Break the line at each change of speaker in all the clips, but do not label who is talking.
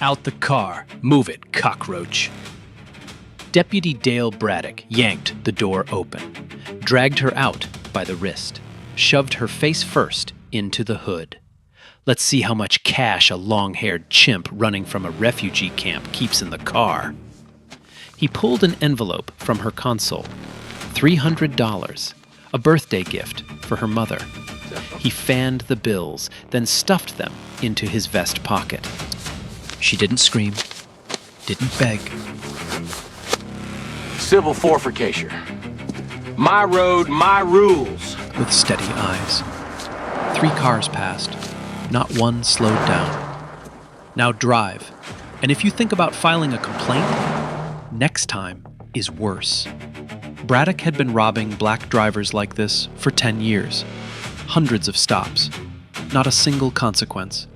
Out the car. Move it, cockroach. Deputy Dale Braddock yanked the door open, dragged her out by the wrist, shoved her face first into the hood. Let's see how much cash a long-haired chimp running from a refugee camp keeps in the car. He pulled an envelope from her console. $300, a birthday gift for her mother. He fanned the bills, then stuffed them into his vest pocket. She didn't scream, didn't beg.
Civil forfeiture. My road, my rules.
With steady eyes. 3 cars passed. Not one slowed down. Now drive. And if you think about filing a complaint, next time is worse. Braddock had been robbing black drivers like this for 10 years. Hundreds of stops. Not a single consequence.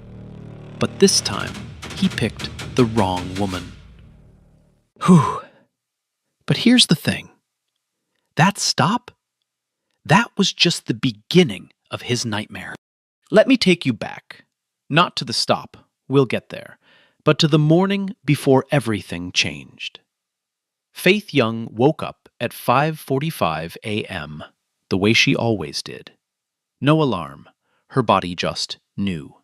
But this time, he picked the wrong woman. Whew. But here's the thing. That stop? That was just the beginning of his nightmare. Let me take you back. Not to the stop, we'll get there, but to the morning before everything changed. Faith Young woke up at 5:45 a.m., the way she always did. No alarm. Her body just knew.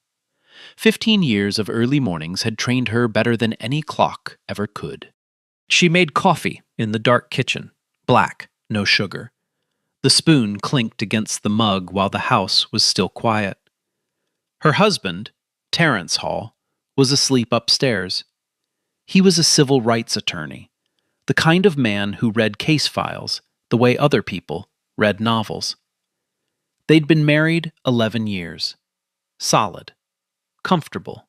15 years of early mornings had trained her better than any clock ever could. She made coffee in the dark kitchen, black, no sugar. The spoon clinked against the mug while the house was still quiet. Her husband, Terrence Hall, was asleep upstairs. He was a civil rights attorney, the kind of man who read case files the way other people read novels. They'd been married 11 years. Solid. Comfortable.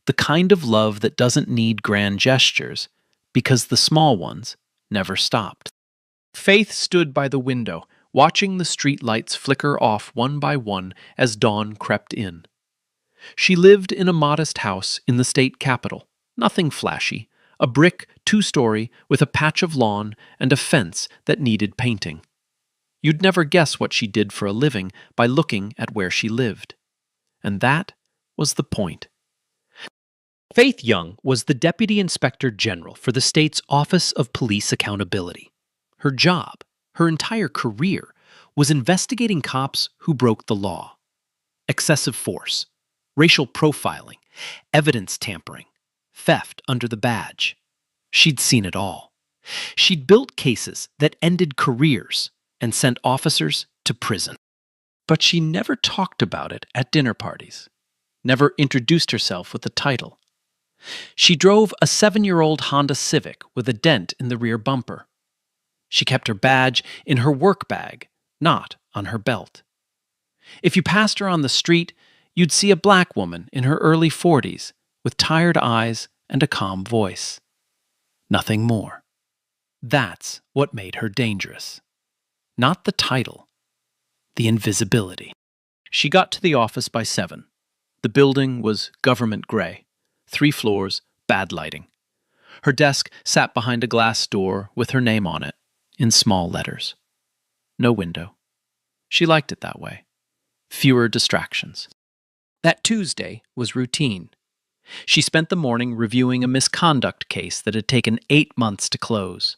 The kind of love that doesn't need grand gestures because the small ones never stopped. Faith stood by the window, watching the street lights flicker off one by one as dawn crept in. She lived in a modest house in the state capital, nothing flashy, a brick 2-story with a patch of lawn and a fence that needed painting. You'd never guess what she did for a living by looking at where she lived. And that was the point. Faith Young was the Deputy Inspector General for the state's Office of Police Accountability. Her job, her entire career, was investigating cops who broke the law. Excessive force, racial profiling, evidence tampering, theft under the badge. She'd seen it all. She'd built cases that ended careers and sent officers to prison. But she never talked about it at dinner parties, never introduced herself with a title. She drove a 7-year-old Honda Civic with a dent in the rear bumper. She kept her badge in her work bag, not on her belt. If you passed her on the street, you'd see a black woman in her early 40s with tired eyes and a calm voice. Nothing more. That's what made her dangerous. Not the title, the invisibility. She got to the office by 7. The building was government gray, 3 floors, bad lighting. Her desk sat behind a glass door with her name on it, in small letters. No window. She liked it that way. Fewer distractions. That Tuesday was routine. She spent the morning reviewing a misconduct case that had taken 8 months to close.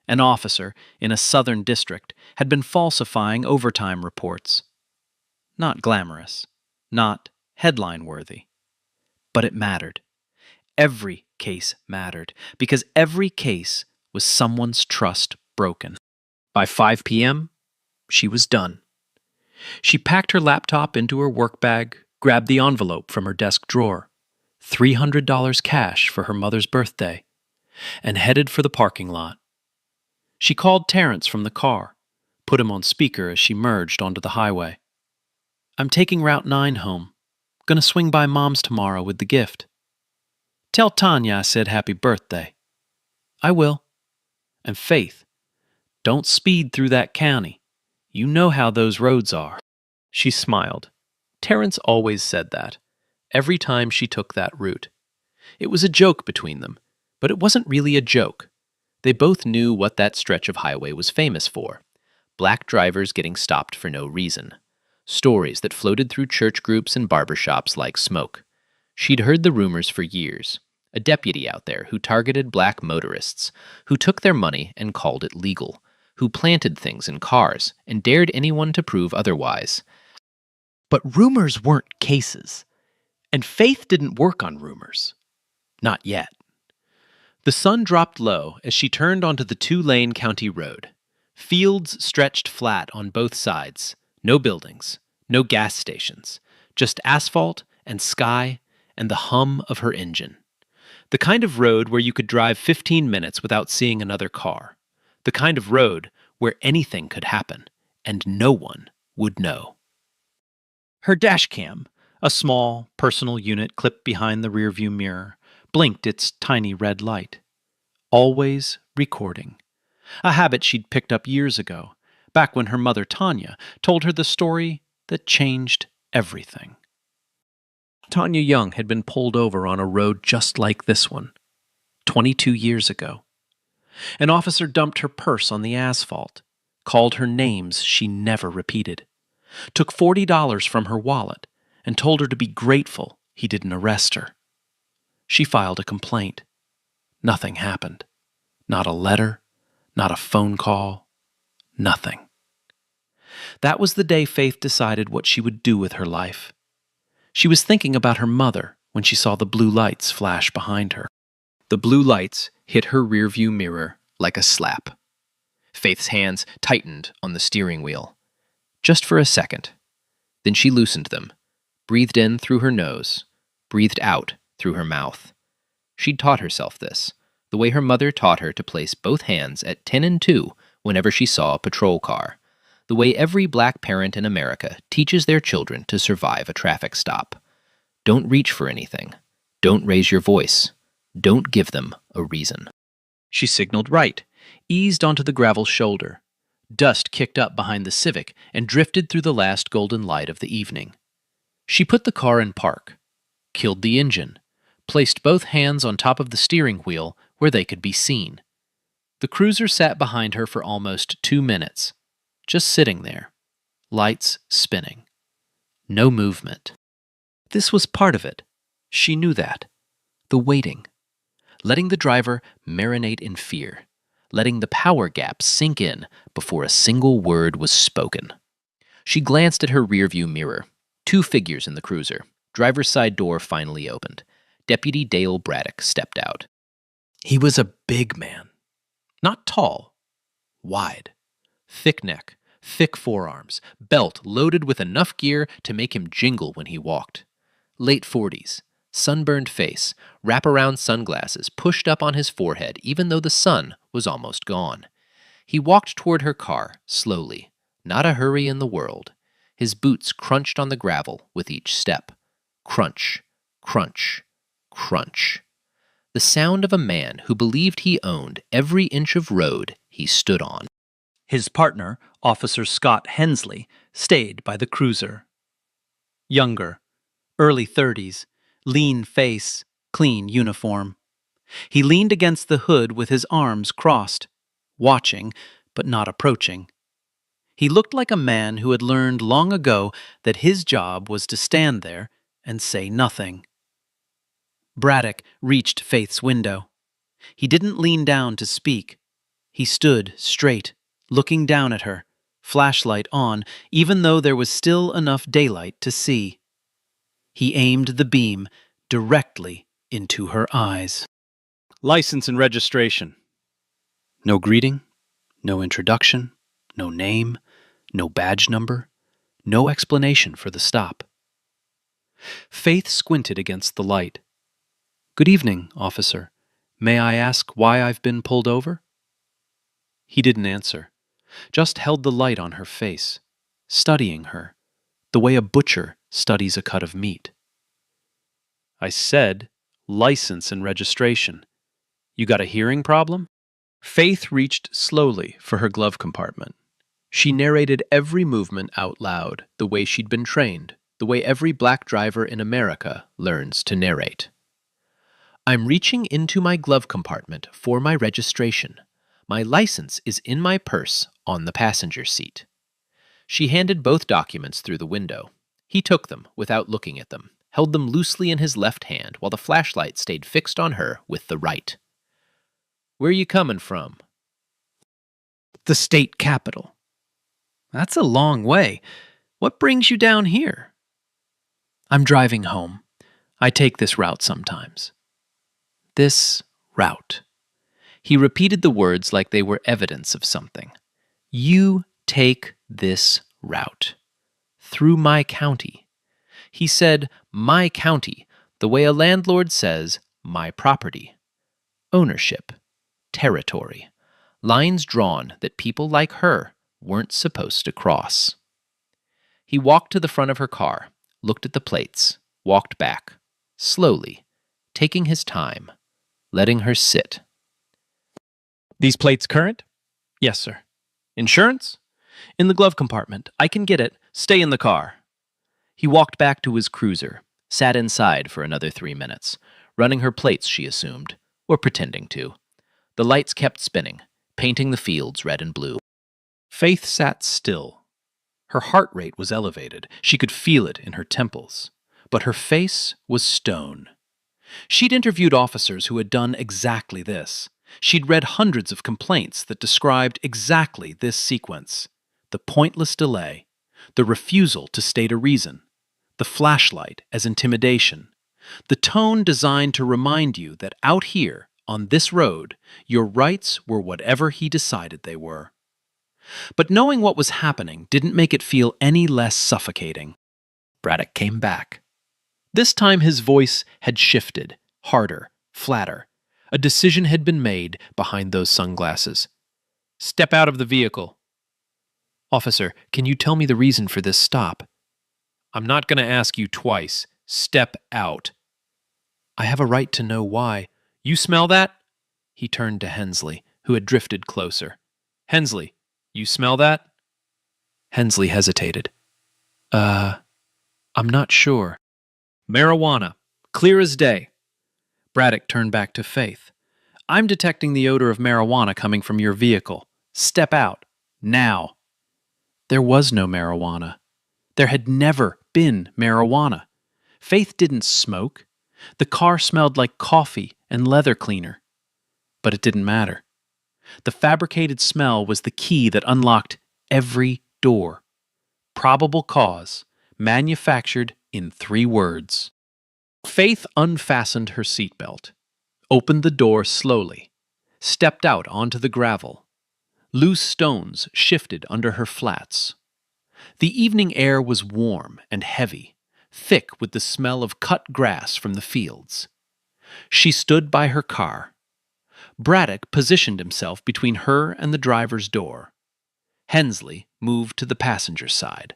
An officer in a southern district had been falsifying overtime reports. Not glamorous, not headline-worthy. But it mattered. Every case mattered, because every case was someone's trust broken. By 5 p.m., she was done. She packed her laptop into her work bag, grabbed the envelope from her desk drawer, $300 cash for her mother's birthday, and headed for the parking lot. She called Terrence from the car, put him on speaker as she merged onto the highway. I'm taking Route 9 home. Gonna swing by Mom's tomorrow with the gift. Tell Tanya I said happy birthday. I will. And Faith, don't speed through that county. You know how those roads are. She smiled. Terrence always said that, every time she took that route. It was a joke between them, but it wasn't really a joke. They both knew what that stretch of highway was famous for. Black drivers getting stopped for no reason. Stories that floated through church groups and barbershops like smoke.
She'd heard the rumors for years. A deputy out there who targeted black motorists, who took their money and called it legal, who planted things in cars and dared anyone to prove otherwise.
But rumors weren't cases, and Faith didn't work on rumors. Not yet. The sun dropped low as she turned onto the two-lane county road. Fields stretched flat on both sides. No buildings, no gas stations, just asphalt and sky and the hum of her engine. The kind of road where you could drive 15 minutes without seeing another car. The kind of road where anything could happen and no one would know. Her dashcam, a small, personal unit clipped behind the rearview mirror, blinked its tiny red light. Always recording. A habit she'd picked up years ago, back when her mother Tanya told her the story that changed everything. Tanya Young had been pulled over on a road just like this one, 22 years ago. An officer dumped her purse on the asphalt, called her names she never repeated, took $40 from her wallet, and told her to be grateful he didn't arrest her. She filed a complaint. Nothing happened. Not a letter, not a phone call, nothing. That was the day Faith decided what she would do with her life. She was thinking about her mother when she saw the blue lights flash behind her. The blue lights hit her rearview mirror like a slap. Faith's hands tightened on the steering wheel. Just for a second. Then she loosened them, breathed in through her nose, breathed out through her mouth. She'd taught herself this, the way her mother taught her to place both hands at 10 and 2 whenever she saw a patrol car, the way every black parent in America teaches their children to survive a traffic stop. Don't reach for anything. Don't raise your voice. Don't give them a reason. She signaled right, eased onto the gravel shoulder. Dust kicked up behind the Civic and drifted through the last golden light of the evening. She put the car in park, killed the engine, placed both hands on top of the steering wheel where they could be seen. The cruiser sat behind her for almost 2 minutes, just sitting there, lights spinning. No movement. This was part of it. She knew that. The waiting. Letting the driver marinate in fear. Letting the power gap sink in before a single word was spoken. She glanced at her rearview mirror. 2 figures in the cruiser. Driver's side door finally opened. Deputy Dale Braddock stepped out. He was a big man. Not tall. Wide. Thick neck, thick forearms, belt loaded with enough gear to make him jingle when he walked. Late 40s, sunburned face, wraparound sunglasses pushed up on his forehead even though the sun was almost gone. He walked toward her car, slowly, not a hurry in the world. His boots crunched on the gravel with each step. Crunch, crunch, crunch. The sound of a man who believed he owned every inch of road he stood on. His partner, Officer Scott Hensley, stayed by the cruiser. Younger, early 30s, lean face, clean uniform. He leaned against the hood with his arms crossed, watching but not approaching. He looked like a man who had learned long ago that his job was to stand there and say nothing. Braddock reached Faith's window. He didn't lean down to speak. He stood straight, looking down at her, flashlight on, even though there was still enough daylight to see. He aimed the beam directly into her eyes. License and registration. No greeting, no introduction, no name, no badge number, no explanation for the stop. Faith squinted against the light. Good evening, officer. May I ask why I've been pulled over? He didn't answer, just held the light on her face, studying her, the way a butcher studies a cut of meat. I said, license and registration. You got a hearing problem? Faith reached slowly for her glove compartment. She narrated every movement out loud, the way she'd been trained, the way every black driver in America learns to narrate. I'm reaching into my glove compartment for my registration. My license is in my purse on the passenger seat. She handed both documents through the window. He took them without looking at them,
held them loosely in his left hand while the flashlight stayed fixed on her with the right. "Where you coming from?"
"The state capital." "That's a long way. What brings you down here?" "I'm driving home. I take this route sometimes." "This route." He repeated the words like they were evidence of something. "You take this route. Through my county." He said "my county" the way a landlord says "my property." Ownership. Territory. Lines drawn that people like her weren't supposed to cross. He walked to the front of her car, looked at the plates, walked back, slowly, taking his time, letting her sit. "These plates current?" "Yes, sir." "Insurance?" "In the glove compartment. I can get it. Stay in the car." He walked back to his cruiser, sat inside for another 3 minutes, running her plates, she assumed, or pretending to. The lights kept spinning, painting the fields red and blue. Faith sat still. Her heart rate was elevated. She could feel it in her temples. But her face was stone. She'd interviewed officers who had done exactly this. She'd read hundreds of complaints that described exactly this sequence: the pointless delay, the refusal to state a reason, the flashlight as intimidation, the tone designed to remind you that out here, on this road, your rights were whatever he decided they were. But knowing what was happening didn't make it feel any less suffocating. Braddock came back. This time his voice had shifted, harder, flatter. A decision had been made behind those sunglasses. "Step out of the vehicle." "Officer, can you tell me the reason for this stop?" "I'm not going to ask you twice. Step out." "I have a right to know why." "You smell that?" He turned to Hensley, who had drifted closer. "Hensley, you smell that?" Hensley hesitated. I'm not sure." "Marijuana. Clear as day." Braddock turned back to Faith. "I'm detecting the odor of marijuana coming from your vehicle. Step out. Now." There was no marijuana. There had never been marijuana. Faith didn't smoke. The car smelled like coffee and leather cleaner. But it didn't matter. The fabricated smell was the key that unlocked every door. Probable cause, manufactured in 3 words. Faith unfastened her seatbelt, opened the door slowly, stepped out onto the gravel. Loose stones shifted under her flats. The evening air was warm and heavy, thick with the smell of cut grass from the fields. She stood by her car. Braddock positioned himself between her and the driver's door. Hensley moved to the passenger side.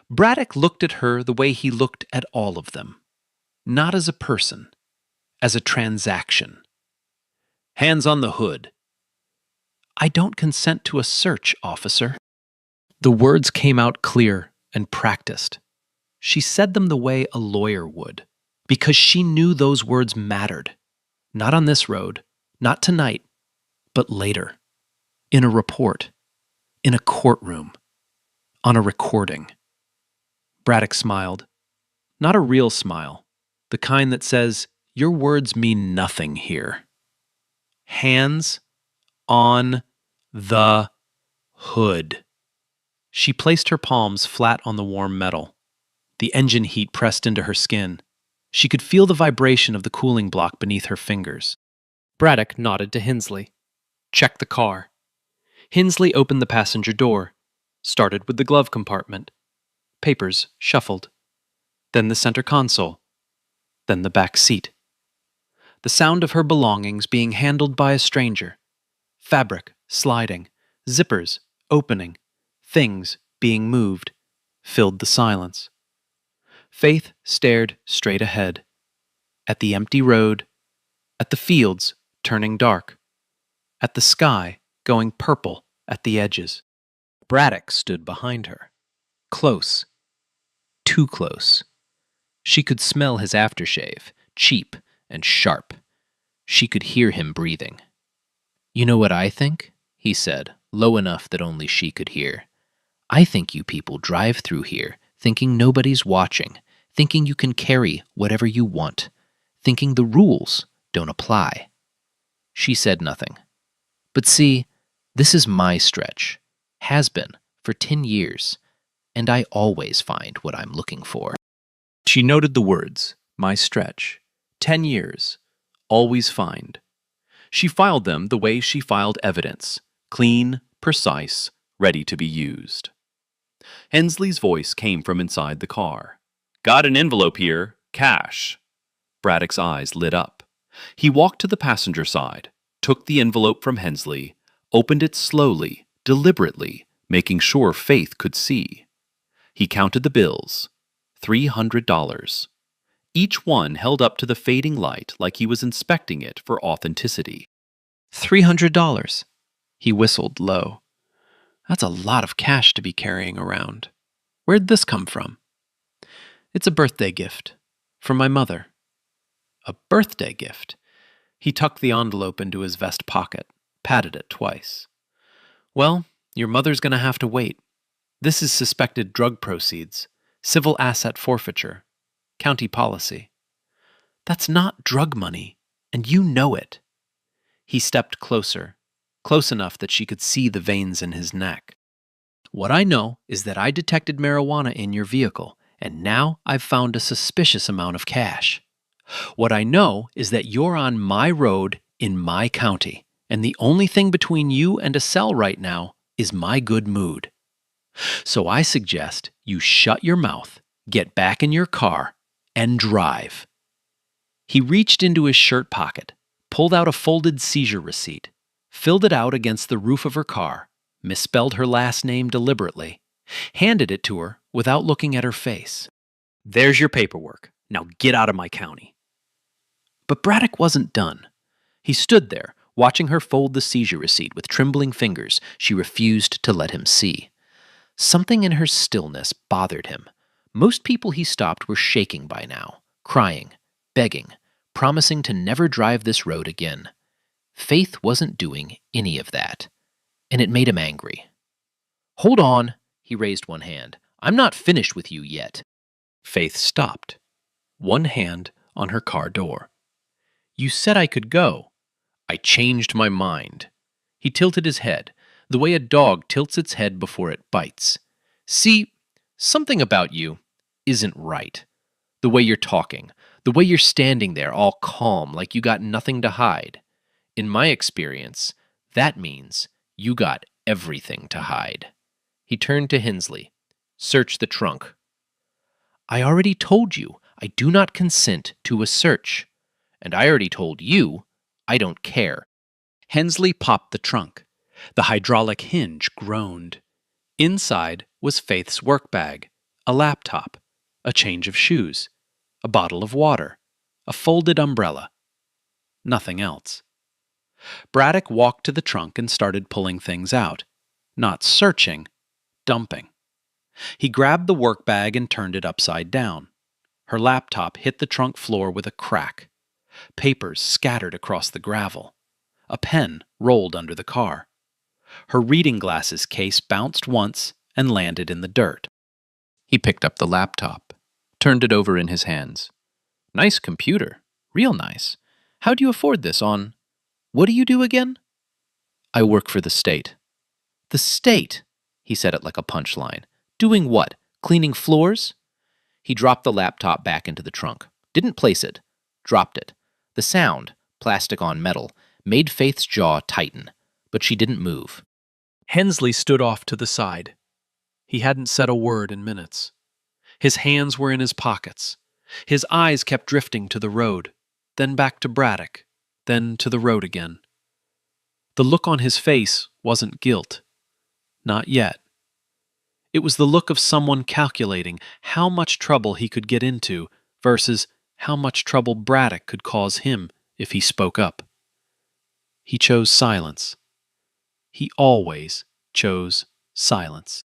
Braddock looked at her the way he looked at all of them. Not as a person, as a transaction. "Hands on the hood." "I don't consent to a search, officer." The words came out clear and practiced. She said them the way a lawyer would, because she knew those words mattered. Not on this road, not tonight, but later. In a report. In a courtroom. On a recording. Braddock smiled. Not a real smile. The kind that says, your words mean nothing here. "Hands on the hood." She placed her palms flat on the warm metal. The engine heat pressed into her skin. She could feel the vibration of the cooling block beneath her fingers. Braddock nodded to Hensley. "Check the car." Hensley opened the passenger door, started with the glove compartment. Papers shuffled. Then the center console. Then the back seat. The sound of her belongings being handled by a stranger. Fabric sliding, zippers opening, things being moved, filled the silence. Faith stared straight ahead. At the empty road, at the fields turning dark, at the sky going purple at the edges. Braddock stood behind her. Close. Too close. She could smell his aftershave, cheap and sharp. She could hear him breathing. "You know what I think?" he said, low enough that only she could hear. "I think you people drive through here thinking nobody's watching,
thinking you can carry whatever you want, thinking the rules don't apply. She said nothing. But see, this is my stretch, has been for 10 years, and I always find what I'm looking for.
She noted the words, my stretch, 10 years, always find. She filed them the way she filed evidence, clean, precise, ready to be used. Hensley's voice came from inside the car. Got an envelope here, cash. Braddock's eyes lit up. He walked to the passenger side, took the envelope from Hensley, opened it slowly, deliberately, making sure Faith could see. He counted the bills. $300. Each one held up to the fading light like he was inspecting it for authenticity. $300. He whistled low. That's a lot of cash to be carrying around. Where'd this come from? It's a birthday gift. From my mother. A birthday gift? He tucked the envelope into his vest pocket, patted it twice. Well, your mother's gonna have to wait. This is suspected drug proceeds, civil asset forfeiture, county policy. That's not drug money, and you know it. He stepped closer, close enough that she could see the veins in his neck. What I know is that I detected marijuana in your vehicle, and now I've found a suspicious amount of cash. What I know is that you're on my road in my county, and the only thing between you and a cell right now is my good mood. So I suggest you shut your mouth, get back in your car, and drive. He reached into his shirt pocket, pulled out a folded seizure receipt, filled it out against the roof of her car, misspelled her last name deliberately, handed it to her without looking at her face. There's your paperwork. Now get out of my county. But Braddock wasn't done. He stood there, watching her fold the seizure receipt with trembling fingers she refused to let him see. Something in her stillness bothered him. Most people he stopped were shaking by now, crying, begging, promising to never drive this road again. Faith wasn't doing any of that, and it made him angry. Hold on, he raised one hand. I'm not finished with you yet. Faith stopped, one hand on her car door. You said I could go. I changed my mind. He tilted his head, the way a dog tilts its head before it bites. See, something about you isn't right. The way you're talking, the way you're standing there all calm like you got nothing to hide. In my experience, that means you got everything to hide. He turned to Hensley. Search the trunk. I already told you I do not consent to a search. And I already told you I don't care. Hensley popped the trunk. The hydraulic hinge groaned. Inside was Faith's work bag, a laptop, a change of shoes, a bottle of water, a folded umbrella. Nothing else. Braddock walked to the trunk and started pulling things out. Not searching, dumping. He grabbed the work bag and turned it upside down. Her laptop hit the trunk floor with a crack. Papers scattered across the gravel. A pen rolled under the car. Her reading glasses case bounced once and landed in the dirt. He picked up the laptop, turned it over in his hands. Nice computer, real nice. How do you afford this on... What do you do again? I work for the state. The state? He said it like a punchline. Doing what? Cleaning floors? He dropped the laptop back into the trunk. Didn't place it. Dropped it. The sound, plastic on metal, made Faith's jaw tighten, but she didn't move. Hensley stood off to the side. He hadn't said a word in minutes. His hands were in his pockets. His eyes kept drifting to the road, then back to Braddock, then to the road again. The look on his face wasn't guilt. Not yet. It was the look of someone calculating how much trouble he could get into versus how much trouble Braddock could cause him if he spoke up. He chose silence. He always chose silence.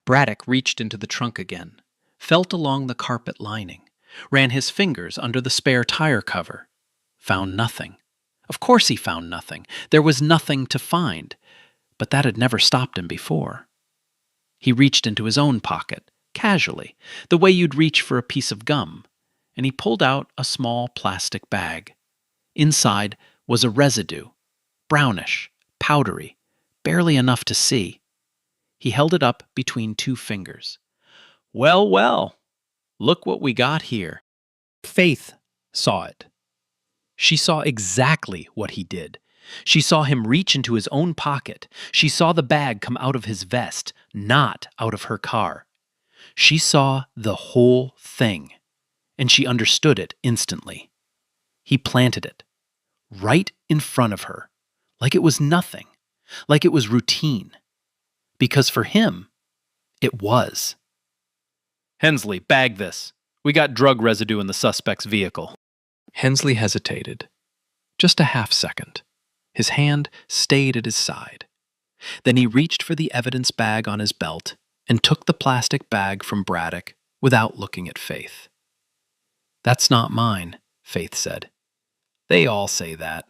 Braddock reached into the trunk again, felt along the carpet lining, ran his fingers under the spare tire cover. Found nothing. Of course he found nothing. There was nothing to find. But that had never stopped him before. He reached into his own pocket, casually, the way you'd reach for a piece of gum, and he pulled out a small plastic bag. Inside was a residue, brownish, powdery, barely enough to see. He held it up between two fingers. "Well, well, look what we got here." Faith saw it. She saw exactly what he did. She saw him reach into his own pocket. She saw the bag come out of his vest, not out of her car. She saw the whole thing, and she understood it instantly. He planted it right in front of her, like it was nothing, like it was routine. Because for him, it was. "Hensley, bag this. We got drug residue in the suspect's vehicle." Hensley hesitated. Just a half second. His hand stayed at his side. Then he reached for the evidence bag on his belt and took the plastic bag from Braddock without looking at Faith. "That's not mine," Faith said. "They all say that.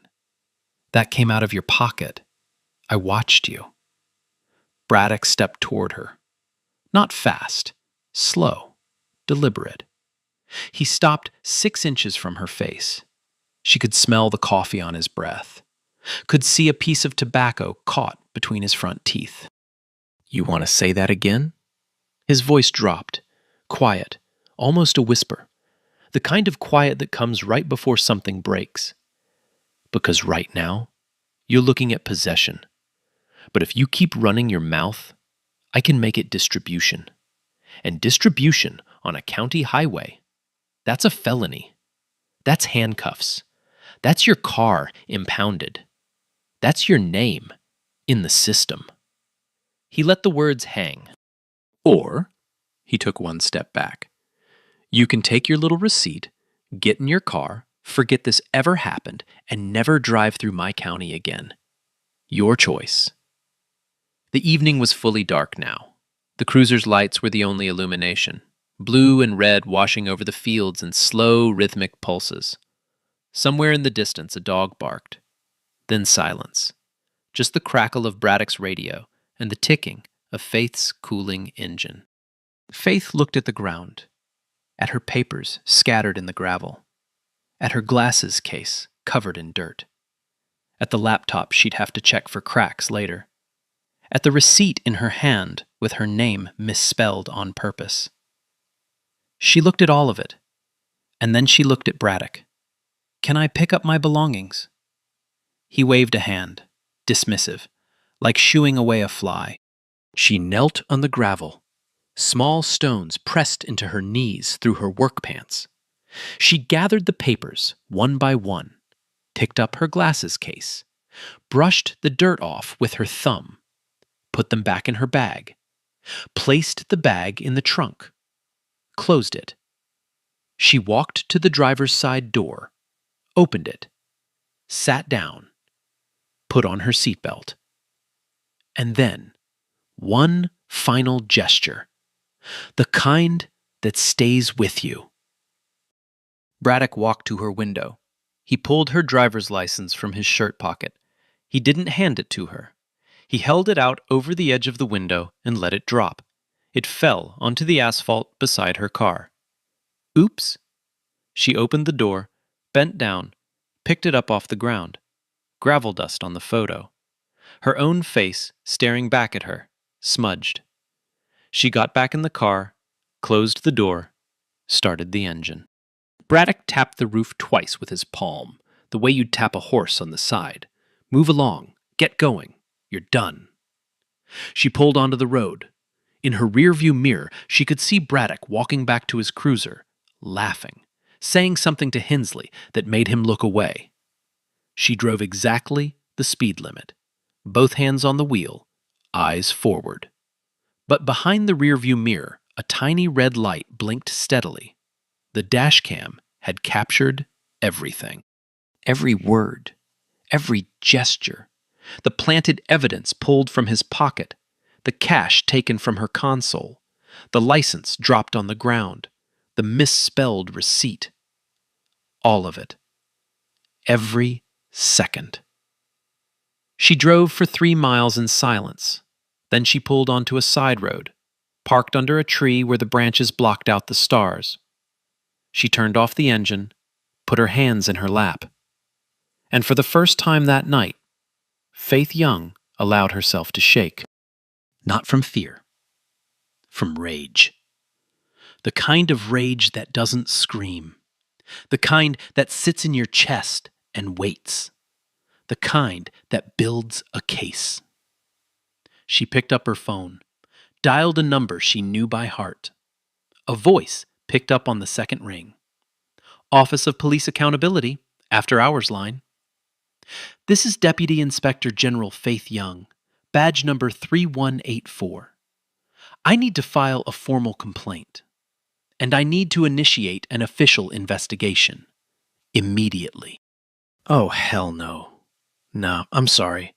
That came out of your pocket. I watched you." Braddock stepped toward her. Not fast, slow, deliberate. He stopped 6 inches from her face. She could smell the coffee on his breath, could see a piece of tobacco caught between his front teeth. "You want to say that again?" His voice dropped, quiet, almost a whisper, the kind of quiet that comes right before something breaks. "Because right now, you're looking at possession. But if you keep running your mouth, I can make it distribution. And distribution on a county highway, that's a felony. That's handcuffs. That's your car impounded. That's your name in the system." He let the words hang. "Or," he took one step back, "you can take your little receipt, get in your car, forget this ever happened, and never drive through my county again. Your choice." The evening was fully dark now. The cruiser's lights were the only illumination, blue and red washing over the fields in slow, rhythmic pulses. Somewhere in the distance, a dog barked. Then silence. Just the crackle of Braddock's radio and the ticking of Faith's cooling engine. Faith looked at the ground, at her papers scattered in the gravel, at her glasses case covered in dirt, at the laptop she'd have to check for cracks later, at the receipt in her hand with her name misspelled on purpose. She looked at all of it, and then she looked at Braddock. "Can I pick up my belongings?" He waved a hand, dismissive, like shooing away a fly. She knelt on the gravel, small stones pressed into her knees through her work pants. She gathered the papers one by one, picked up her glasses case, brushed the dirt off with her thumb, put them back in her bag, placed the bag in the trunk, closed it. She walked to the driver's side door, opened it, sat down, put on her seatbelt. And then, one final gesture, the kind that stays with you. Braddock walked to her window. He pulled her driver's license from his shirt pocket. He didn't hand it to her. He held it out over the edge of the window and let it drop. It fell onto the asphalt beside her car. "Oops." She opened the door, bent down, picked it up off the ground. Gravel dust on the photo. Her own face staring back at her, smudged. She got back in the car, closed the door, started the engine. Braddock tapped the roof twice with his palm, the way you'd tap a horse on the side. "Move along. Get going. You're done." She pulled onto the road. In her rearview mirror, she could see Braddock walking back to his cruiser, laughing, saying something to Hensley that made him look away. She drove exactly the speed limit, both hands on the wheel, eyes forward. But behind the rearview mirror, a tiny red light blinked steadily. The dash cam had captured everything. Every word, every gesture, the planted evidence pulled from his pocket, the cash taken from her console, the license dropped on the ground, the misspelled receipt. All of it. Every second. She drove for 3 miles in silence. Then she pulled onto a side road, parked under a tree where the branches blocked out the stars. She turned off the engine, put her hands in her lap. And for the first time that night, Faith Young allowed herself to shake. Not from fear, from rage. The kind of rage that doesn't scream. The kind that sits in your chest and waits. The kind that builds a case. She picked up her phone, dialed a number she knew by heart. A voice picked up on the second ring. Office of Police Accountability, after hours line. This is Deputy Inspector General Faith Young, badge number 3184. I need to file a formal complaint, and I need to initiate an official investigation. Immediately. Oh, hell no. No, I'm sorry.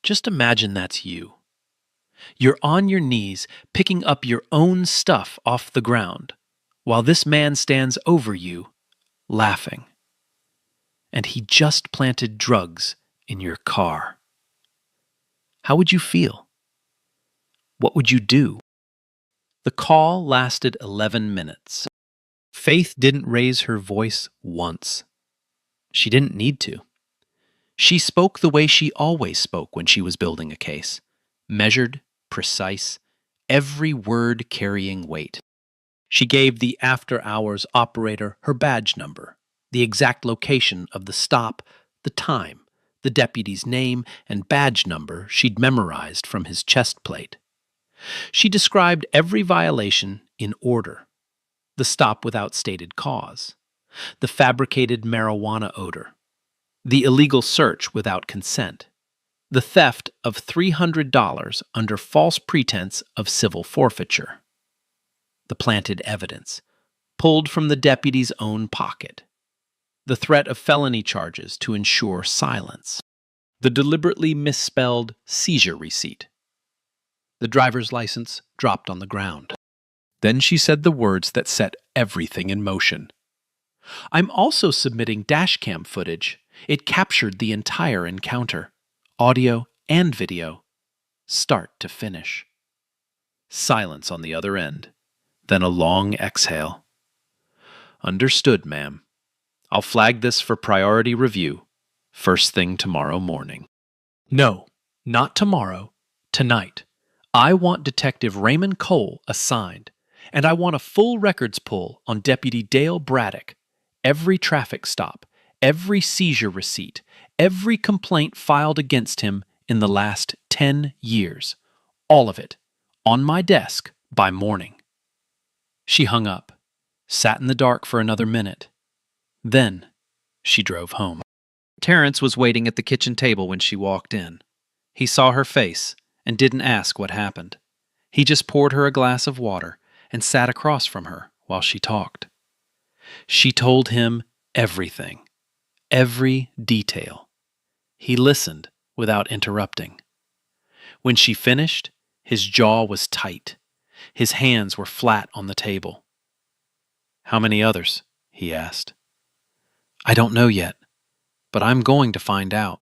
Just imagine that's you. You're on your knees picking up your own stuff off the ground, while this man stands over you, laughing. And he just planted drugs in your car. How would you feel? What would you do? The call lasted 11 minutes. Faith didn't raise her voice once. She didn't need to. She spoke the way she always spoke when she was building a case. Measured, precise, every word carrying weight. She gave the after-hours operator her badge number, the exact location of the stop, the time, the deputy's name and badge number she'd memorized from his chest plate. She described every violation in order. The stop without stated cause, the fabricated marijuana odor, the illegal search without consent, the theft of $300 under false pretense of civil forfeiture, the planted evidence, pulled from the deputy's own pocket, the threat of felony charges to ensure silence, the deliberately misspelled seizure receipt. The driver's license dropped on the ground. Then she said the words that set everything in motion. I'm also submitting dashcam footage. It captured the entire encounter, audio and video, start to finish. Silence on the other end, then a long exhale. Understood, ma'am. I'll flag this for priority review, first thing tomorrow morning. No, not tomorrow, tonight. I want Detective Raymond Cole assigned, and I want a full records pull on Deputy Dale Braddock, every traffic stop, every seizure receipt, every complaint filed against him in the last 10 years. All of it, on my desk by morning. She hung up, sat in the dark for another minute. Then she drove home. Terrence was waiting at the kitchen table when she walked in. He saw her face and didn't ask what happened. He just poured her a glass of water and sat across from her while she talked. She told him everything, every detail. He listened without interrupting. When she finished, his jaw was tight. His hands were flat on the table. How many others? He asked. I don't know yet, but I'm going to find out.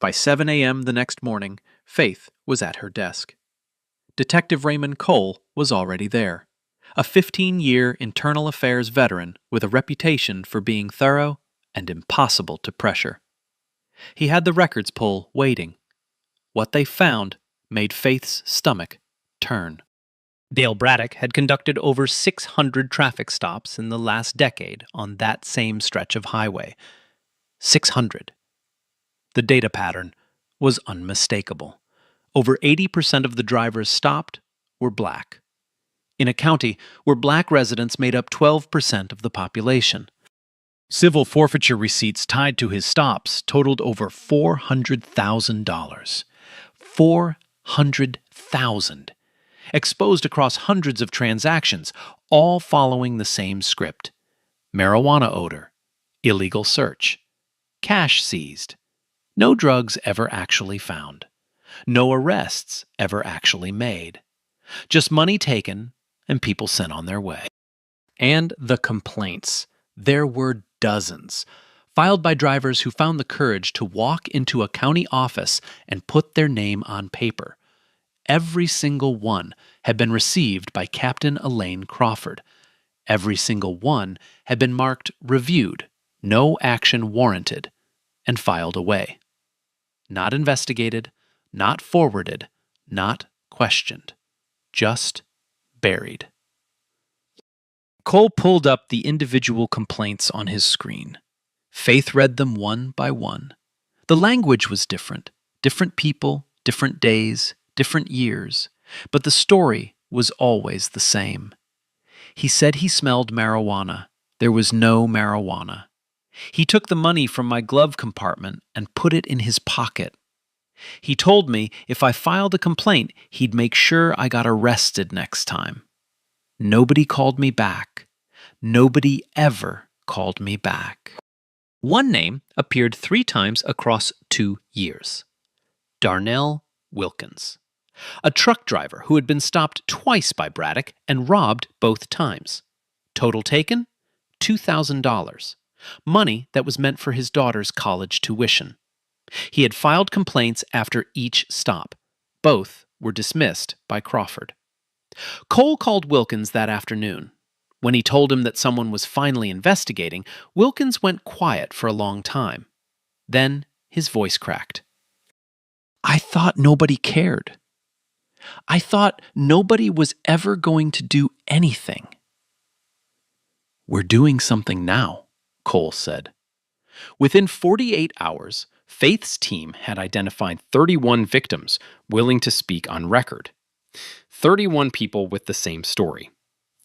By 7 a.m. the next morning, Faith was at her desk. Detective Raymond Cole was already there, a 15-year internal affairs veteran with a reputation for being thorough and impossible to pressure. He had the records pull waiting. What they found made Faith's stomach turn. Dale Braddock had conducted over 600 traffic stops in the last decade on that same stretch of highway. 600. The data pattern was unmistakable. Over 80% of the drivers stopped were black. In a county where black residents made up 12% of the population. Civil forfeiture receipts tied to his stops totaled over $400,000. $400,000. Exposed across hundreds of transactions, all following the same script. Marijuana odor, illegal search, cash seized. No drugs ever actually found. No arrests ever actually made. Just money taken and people sent on their way. And the complaints. There were dozens, filed by drivers who found the courage to walk into a county office and put their name on paper. Every single one had been received by Captain Elaine Crawford. Every single one had been marked reviewed, no action warranted, and filed away. Not investigated, not forwarded, not questioned. Just buried. Cole pulled up the individual complaints on his screen. Faith read them one by one. The language was different. Different people, different days, different years. But the story was always the same. He said he smelled marijuana. There was no marijuana. He took the money from my glove compartment and put it in his pocket. He told me if I filed a complaint, he'd make sure I got arrested next time. Nobody called me back. Nobody ever called me back. One name appeared 3 times across 2 years. Darnell Wilkins, a truck driver who had been stopped twice by Braddock and robbed both times. Total taken? $2,000. Money that was meant for his daughter's college tuition. He had filed complaints after each stop. Both were dismissed by Crawford. Cole called Wilkins that afternoon. When he told him that someone was finally investigating, Wilkins went quiet for a long time. Then his voice cracked. I thought nobody cared. I thought nobody was ever going to do anything. We're doing something now, Cole said. Within 48 hours, Faith's team had identified 31 victims willing to speak on record. 31 people with the same story,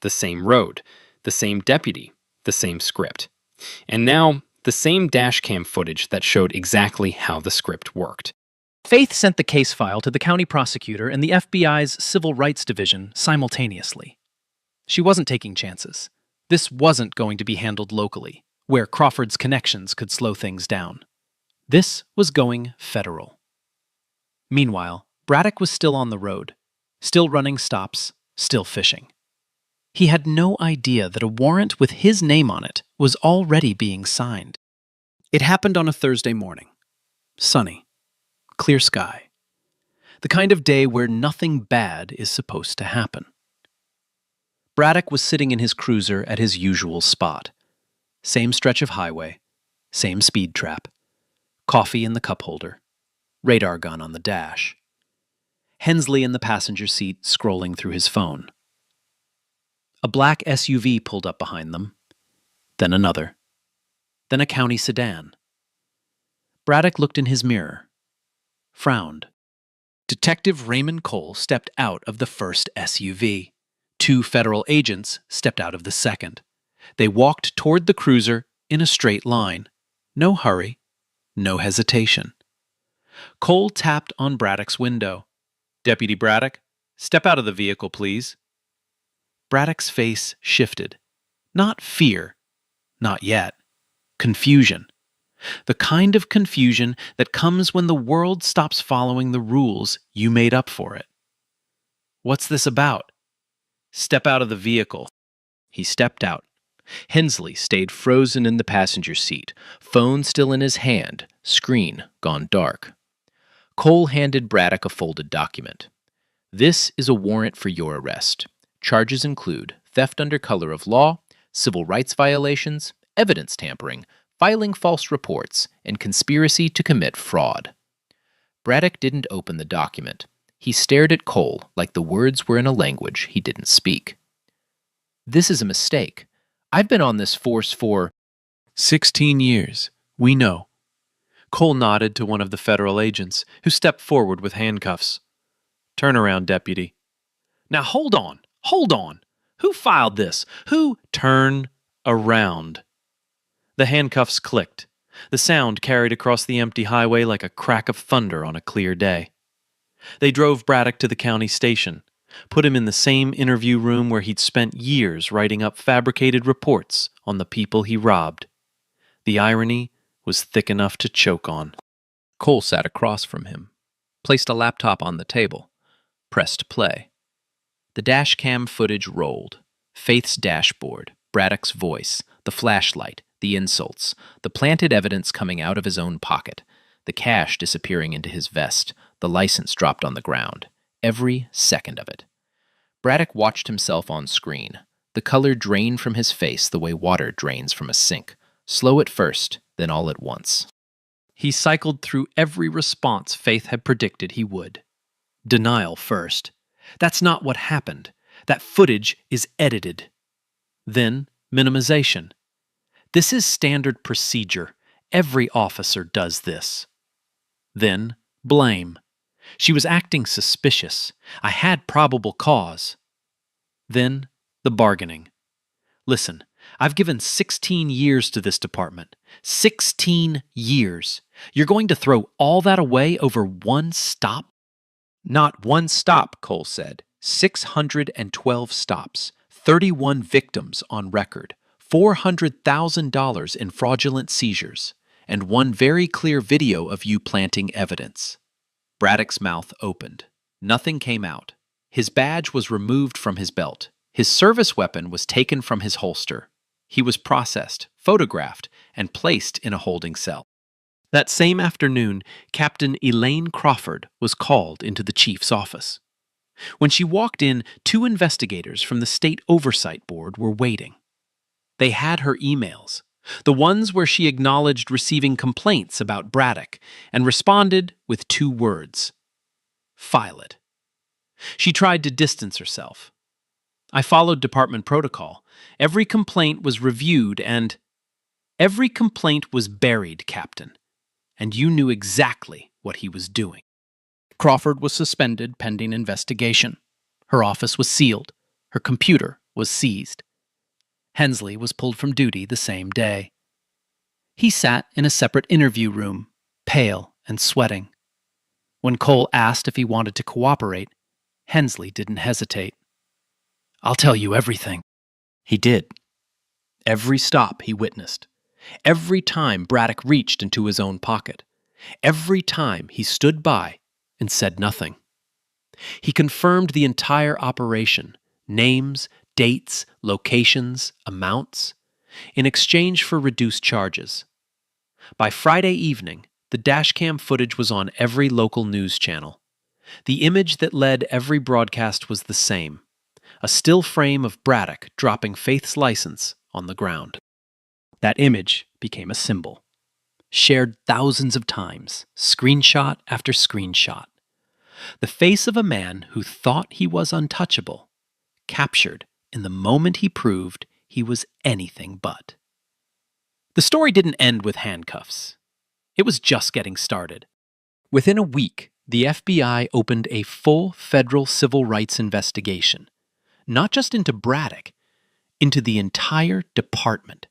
the same road, the same deputy, the same script. And now, the same dashcam footage that showed exactly how the script worked. Faith sent the case file to the county prosecutor and the FBI's Civil Rights Division simultaneously. She wasn't taking chances. This wasn't going to be handled locally, where Crawford's connections could slow things down. This was going federal. Meanwhile, Braddock was still on the road, still running stops, still fishing. He had no idea that a warrant with his name on it was already being signed. It happened on a Thursday morning. Sunny. Clear sky. The kind of day where nothing bad is supposed to happen. Braddock was sitting in his cruiser at his usual spot. Same stretch of highway, same speed trap. Coffee in the cup holder. Radar gun on the dash. Hensley in the passenger seat scrolling through his phone. A black SUV pulled up behind them. Then another. Then a county sedan. Braddock looked in his mirror. Frowned. Detective Raymond Cole stepped out of the first SUV. 2 federal agents stepped out of the second. They walked toward the cruiser in a straight line. No hurry, no hesitation. Cole tapped on Braddock's window. Deputy Braddock, step out of the vehicle, please. Braddock's face shifted. Not fear. Not yet. Confusion. The kind of confusion that comes when the world stops following the rules you made up for it. What's this about? Step out of the vehicle. He stepped out. Hensley stayed frozen in the passenger seat, phone still in his hand, screen gone dark. Cole handed Braddock a folded document. This is a warrant for your arrest. Charges include theft under color of law, civil rights violations, evidence tampering, filing false reports, and conspiracy to commit fraud. Braddock didn't open the document. He stared at Cole like the words were in a language he didn't speak. This is a mistake. I've been on this force for 16 years. We know. Cole nodded to one of the federal agents, who stepped forward with handcuffs. Turn around, deputy. Now hold on. Hold on. Who filed this? Who? Turn around. The handcuffs clicked. The sound carried across the empty highway like a crack of thunder on a clear day. They drove Braddock to the county station, put him in the same interview room where he'd spent years writing up fabricated reports on the people he robbed. The irony was thick enough to choke on. Cole sat across from him, placed a laptop on the table, pressed play. The dash cam footage rolled. Faith's dashboard, Braddock's voice, the flashlight, the insults, the planted evidence coming out of his own pocket, the cash disappearing into his vest, the license dropped on the ground.
every second of it. Braddock watched himself on screen. The color drained from his face the way water drains from a sink, slow at first, then all at once.
He cycled through every response Faith had predicted he would. Denial first. That's not what happened. That footage is edited. Then minimization. This is standard procedure. Every officer does this. Then blame. She was acting suspicious. I had probable cause. Then the bargaining. Listen, I've given 16 years to this department. 16 years. You're going to throw all that away over one stop?
Not one stop, Cole said. 612 stops, 31 victims on record, $400,000 in fraudulent seizures, and one very clear video of you planting evidence. Braddock's mouth opened. Nothing came out. His badge was removed from his belt. His service weapon was taken from his holster. He was processed, photographed, and placed in a holding cell.
That same afternoon, Captain Elaine Crawford was called into the chief's office. When she walked in, 2 investigators from the State Oversight Board were waiting. They had her emails, the ones where she acknowledged receiving complaints about Braddock and responded with 2 words: file it. She tried to distance herself. I followed department protocol. Every complaint was reviewed and... Every complaint was buried, Captain, and you knew exactly what he was doing.
Crawford was suspended pending investigation. Her office was sealed. Her computer was seized. Hensley was pulled from duty the same day. He sat in a separate interview room, pale and sweating. When Cole asked if he wanted to cooperate, Hensley didn't hesitate. "I'll tell you everything." He did. Every stop he witnessed. Every time Braddock reached into his own pocket. Every time he stood by and said nothing. He confirmed the entire operation, names, dates, locations, amounts, in exchange for reduced charges. By Friday evening, the dashcam footage was on every local news channel. The image that led every broadcast was the same: a still frame of Braddock dropping Faith's license on the ground. That image became a symbol, shared thousands of times, screenshot after screenshot. The face of a man who thought he was untouchable, captured in the moment he proved he was anything but. The story didn't end with handcuffs. It was just getting started. Within a week, the FBI opened a full federal civil rights investigation, not just into Braddock, into the entire department,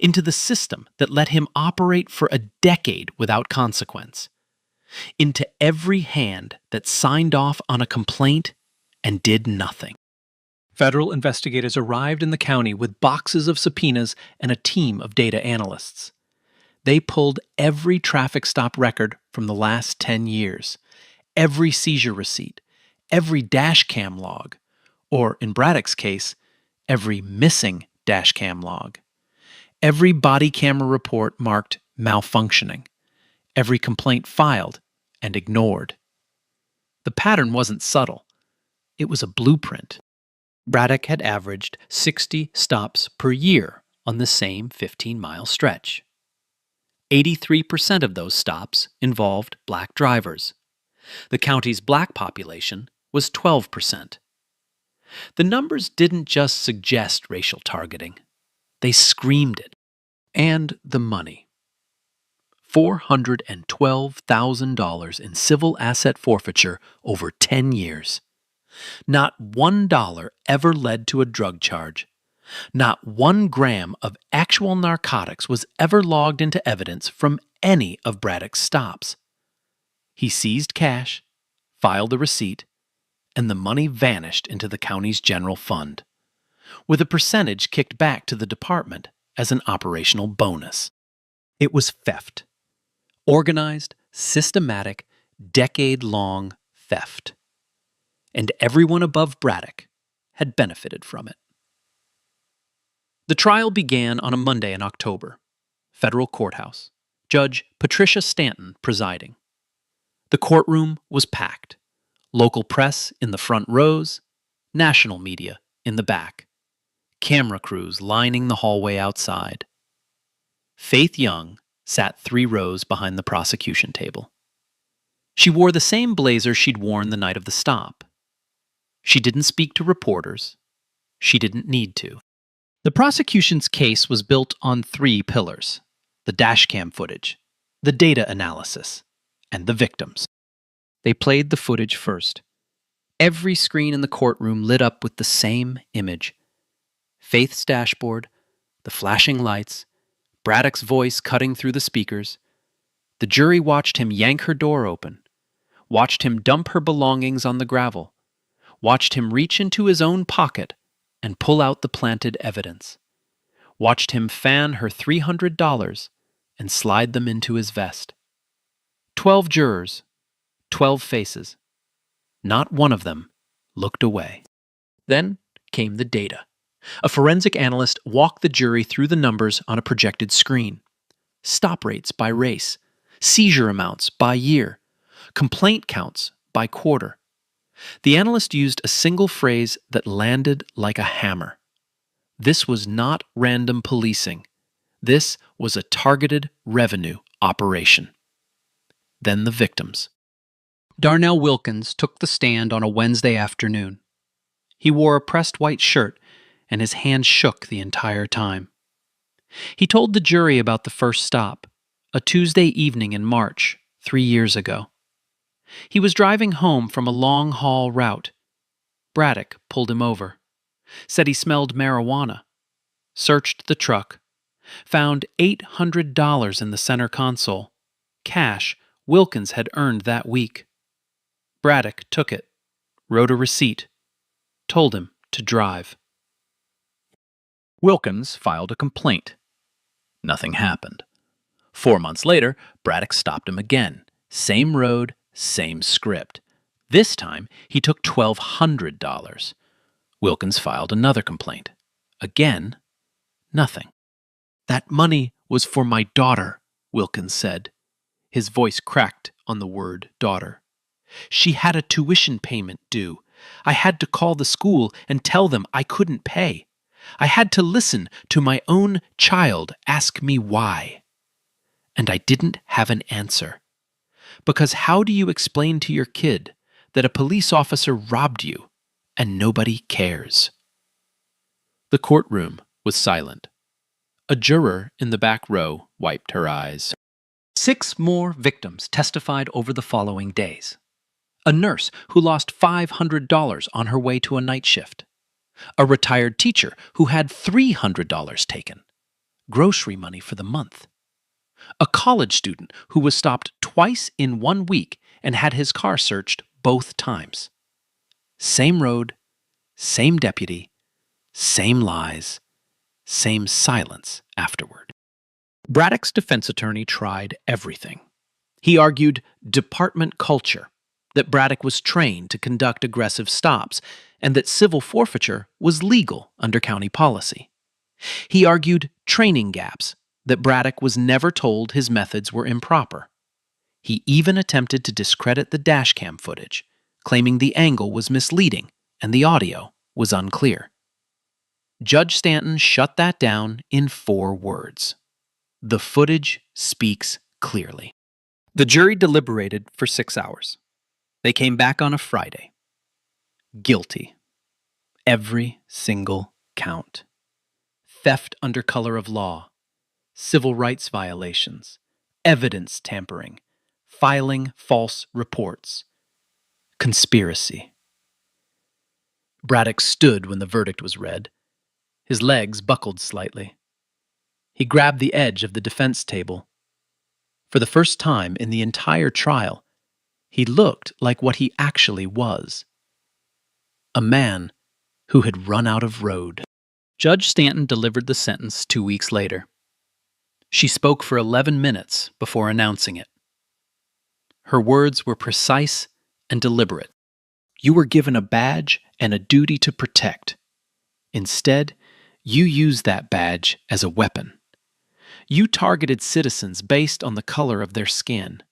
into the system that let him operate for a decade without consequence, into every hand that signed off on a complaint and did nothing. Federal investigators arrived in the county with boxes of subpoenas and a team of data analysts. They pulled every traffic stop record from the last 10 years, every seizure receipt, every dashcam log, or in Braddock's case, every missing dashcam log, every body camera report marked malfunctioning, every complaint filed and ignored. The pattern wasn't subtle. It was a blueprint. Braddock had averaged 60 stops per year on the same 15-mile stretch. 83% of those stops involved black drivers. The county's black population was 12%. The numbers didn't just suggest racial targeting. They screamed it. And the money. $412,000 in civil asset forfeiture over 10 years. Not $1 ever led to a drug charge. Not 1 gram of actual narcotics was ever logged into evidence from any of Braddock's stops. He seized cash, filed a receipt, and the money vanished into the county's general fund, with a percentage kicked back to the department as an operational bonus. It was theft. Organized, systematic, decade-long theft. And everyone above Braddock had benefited from it. The trial began on a Monday in October. Federal courthouse. Judge Patricia Stanton presiding. The courtroom was packed. Local press in the front rows, national media in the back. Camera crews lining the hallway outside. Faith Young sat 3 rows behind the prosecution table. She wore the same blazer she'd worn the night of the stop. She didn't speak to reporters. She didn't need to. The prosecution's case was built on 3 pillars: the dashcam footage, the data analysis, and the victims. They played the footage first. Every screen in the courtroom lit up with the same image. Faith's dashboard, the flashing lights, Braddock's voice cutting through the speakers. The jury watched him yank her door open, watched him dump her belongings on the gravel, watched him reach into his own pocket and pull out the planted evidence, watched him fan her $300 and slide them into his vest. 12 jurors, 12 faces. Not one of them looked away. Then came the data. A forensic analyst walked the jury through the numbers on a projected screen. Stop rates by race, seizure amounts by year, complaint counts by quarter. The analyst used a single phrase that landed like a hammer. This was not random policing. This was a targeted revenue operation. Then the victims. Darnell Wilkins took the stand on a Wednesday afternoon. He wore a pressed white shirt, and his hand shook the entire time. He told the jury about the first stop, a Tuesday evening in March, 3 years ago. He was driving home from a long-haul route. Braddock pulled him over, said he smelled marijuana, searched the truck, found $800 in the center console, cash Wilkins had earned that week. Braddock took it, wrote a receipt, told him to drive. Wilkins filed a complaint. Nothing happened. 4 months later, Braddock stopped him again. Same road, same script. This time, he took $1,200. Wilkins filed another complaint. Again, nothing. "That money was for my daughter," Wilkins said. His voice cracked on the word daughter. "She had a tuition payment due. I had to call the school and tell them I couldn't pay. I had to listen to my own child ask me why. And I didn't have an answer. Because how do you explain to your kid that a police officer robbed you and nobody cares?" The courtroom was silent. A juror in the back row wiped her eyes. 6 more victims testified over the following days. A nurse who lost $500 on her way to a night shift. A retired teacher who had $300 taken, grocery money for the month. A college student who was stopped twice in 1 week and had his car searched both times. Same road, same deputy, same lies, same silence afterward. Braddock's defense attorney tried everything. He argued department culture, that Braddock was trained to conduct aggressive stops, and that civil forfeiture was legal under county policy. He argued training gaps, that Braddock was never told his methods were improper. He even attempted to discredit the dashcam footage, claiming the angle was misleading and the audio was unclear. Judge Stanton shut that down in 4 words. The footage speaks clearly. The jury deliberated for 6 hours. They came back on a Friday. Guilty. Every single count. Theft under color of law, civil rights violations, evidence tampering, filing false reports, conspiracy. Braddock stood when the verdict was read. His legs buckled slightly. He grabbed the edge of the defense table. For the first time in the entire trial, he looked like what he actually was. A man who had run out of road. Judge Stanton delivered the sentence 2 weeks later. She spoke for 11 minutes before announcing it. Her words were precise and deliberate. You were given a badge and a duty to protect. Instead, you used that badge as a weapon. You targeted citizens based on the color of their skin.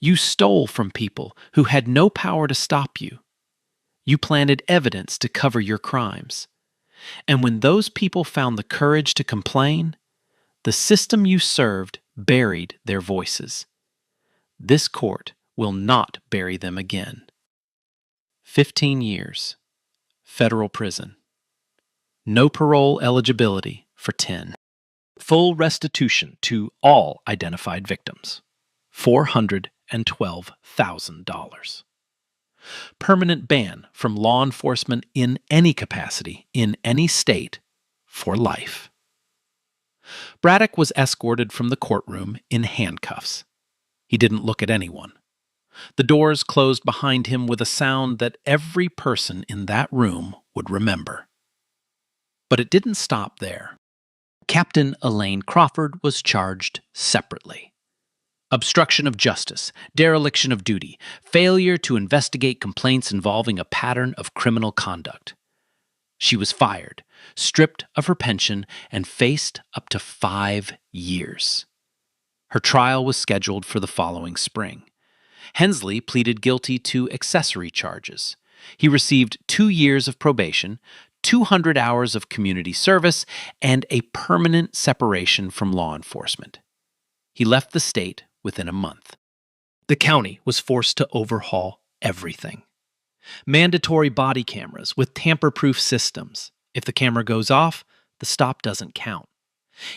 You stole from people who had no power to stop you. You planted evidence to cover your crimes. And when those people found the courage to complain, the system you served buried their voices. This court will not bury them again. 15 years. Federal prison. No parole eligibility for 10. Full restitution to all identified victims. $412,000. Permanent ban from law enforcement in any capacity, in any state, for life. Braddock was escorted from the courtroom in handcuffs. He didn't look at anyone. The doors closed behind him with a sound that every person in that room would remember. But it didn't stop there. Captain Elaine Crawford was charged separately. Obstruction of justice, dereliction of duty, failure to investigate complaints involving a pattern of criminal conduct. She was fired, stripped of her pension, and faced up to 5 years. Her trial was scheduled for the following spring. Hensley pleaded guilty to accessory charges. He received 2 years of probation, 200 hours of community service, and a permanent separation from law enforcement. He left the state within a month. The county was forced to overhaul everything. Mandatory body cameras with tamper-proof systems. If the camera goes off, the stop doesn't count.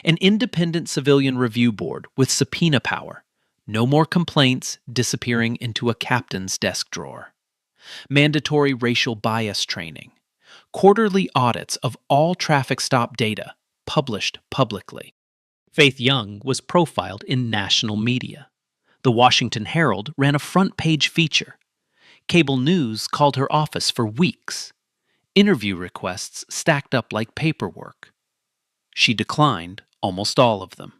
An independent civilian review board with subpoena power. No more complaints disappearing into a captain's desk drawer. Mandatory racial bias training. Quarterly audits of all traffic stop data published publicly. Faith Young was profiled in national media. The Washington Herald ran a front-page feature. Cable news called her office for weeks. Interview requests stacked up like paperwork. She declined almost all of them.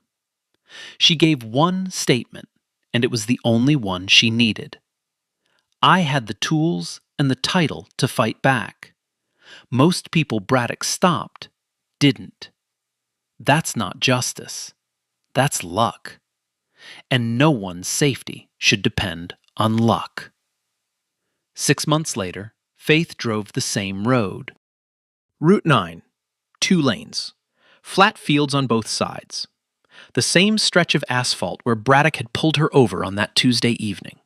She gave one statement, and it was the only one she needed. I had the tools and the title to fight back. Most people Braddock stopped didn't. That's not justice. That's luck. And no one's safety should depend on luck. 6 months later, Faith drove the same road. Route 9, 2 lanes, flat fields on both sides. The same stretch of asphalt where Braddock had pulled her over on that Tuesday evening.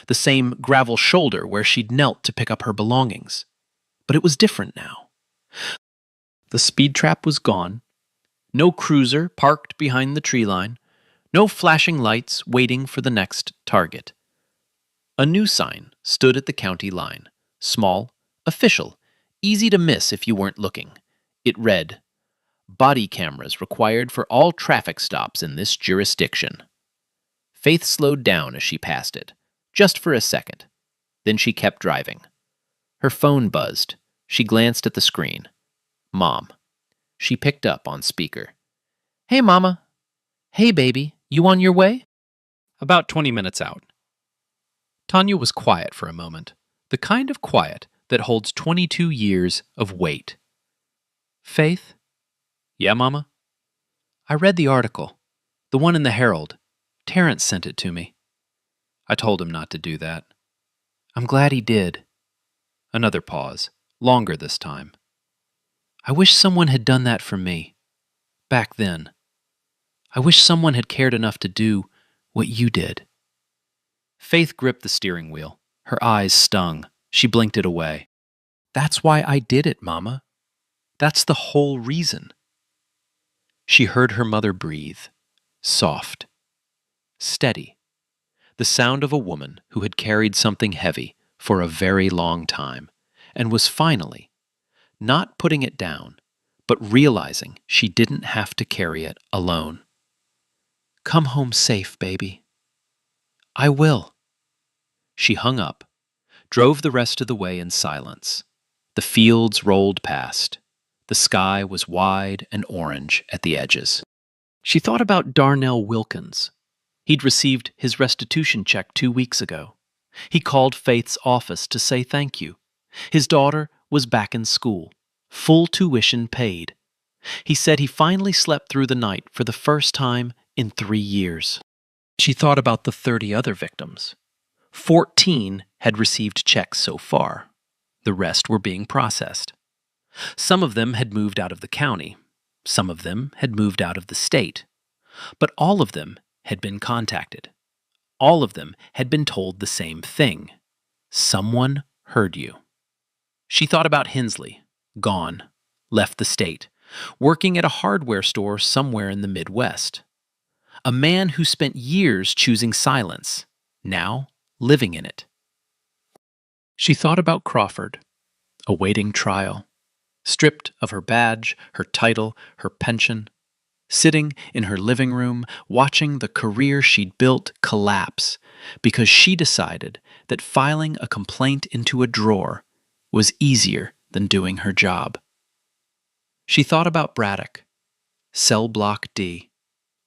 The same gravel shoulder where she'd knelt to pick up her belongings. But it was different now. The speed trap was gone. No cruiser parked behind the tree line. No flashing lights waiting for the next target. A new sign stood at the county line. Small, official, easy to miss if you weren't looking. It read, "Body cameras required for all traffic stops in this jurisdiction." Faith slowed down as she passed it, just for a second. Then she kept driving. Her phone buzzed. She glanced at the screen. Mom. She picked up on speaker. "Hey, Mama. Hey, baby. You on your way?" About 20 minutes out. Tanya was quiet for a moment, the kind of quiet that holds 22 years of weight. "Faith?" "Yeah, Mama?" "I read the article, the one in the Herald. Terrence sent it to me." "I told him not to do that." "I'm glad he did." Another pause, longer this time. "I wish someone had done that for me. Back then. I wish someone had cared enough to do what you did." Faith gripped the steering wheel. Her eyes stung. She blinked it away. "That's why I did it, Mama. That's the whole reason." She heard her mother breathe, soft, steady, the sound of a woman who had carried something heavy for a very long time and was finally, not putting it down, but realizing she didn't have to carry it alone. "Come home safe, baby." "I will." She hung up, drove the rest of the way in silence. The fields rolled past. The sky was wide and orange at the edges. She thought about Darnell Wilkins. He'd received his restitution check 2 weeks ago. He called Faith's office to say thank you. His daughter was back in school, full tuition paid. He said he finally slept through the night for the first time in 3 years. She thought about the 30 other victims. 14 had received checks so far. The rest were being processed. Some of them had moved out of the county. Some of them had moved out of the state. But all of them had been contacted. All of them had been told the same thing. Someone heard you. She thought about Hensley, gone, left the state, working at a hardware store somewhere in the Midwest. A man who spent years choosing silence, now living in it. She thought about Crawford, awaiting trial, stripped of her badge, her title, her pension, sitting in her living room watching the career she'd built collapse because she decided that filing a complaint into a drawer was easier than doing her job. She thought about Braddock, Cell Block D,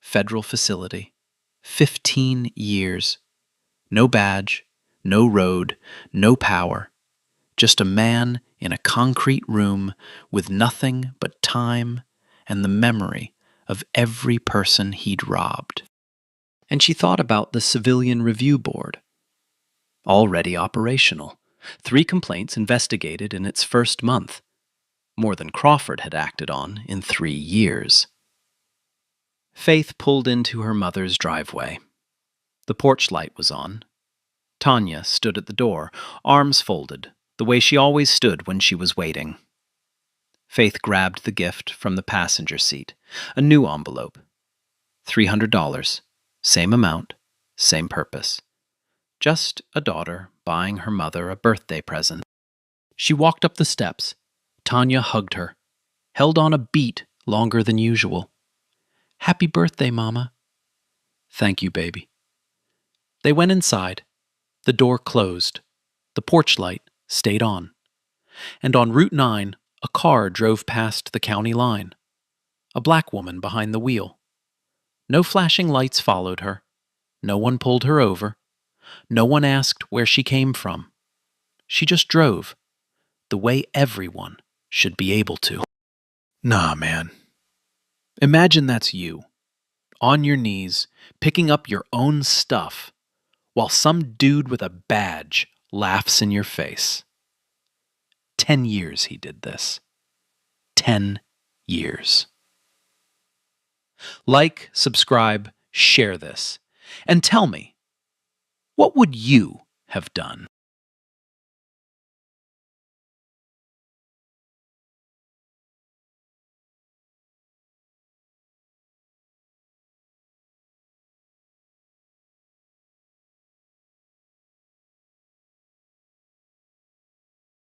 federal facility, 15 years, no badge, no road, no power, just a man in a concrete room with nothing but time and the memory of every person he'd robbed. And she thought about the Civilian Review Board. Already operational. 3 complaints investigated in its first month. More than Crawford had acted on in 3 years. Faith pulled into her mother's driveway. The porch light was on. Tanya stood at the door, arms folded, the way she always stood when she was waiting. Faith grabbed the gift from the passenger seat, a new envelope. $300, same amount, same purpose. Just a daughter buying her mother a birthday present. She walked up the steps. Tanya hugged her, held on a beat longer than usual. "Happy birthday, Mama." "Thank you, baby." They went inside. The door closed. The porch light stayed on. And on Route 9, a car drove past the county line. A black woman behind the wheel. No flashing lights followed her. No one pulled her over. No one asked where she came from. She just drove, the way everyone should be able to. Nah, man. Imagine that's you, on your knees, picking up your own stuff, while some dude with a badge laughs in your face. 10 years he did this. 10 years. Like, subscribe, share this, and tell me, what would you have done?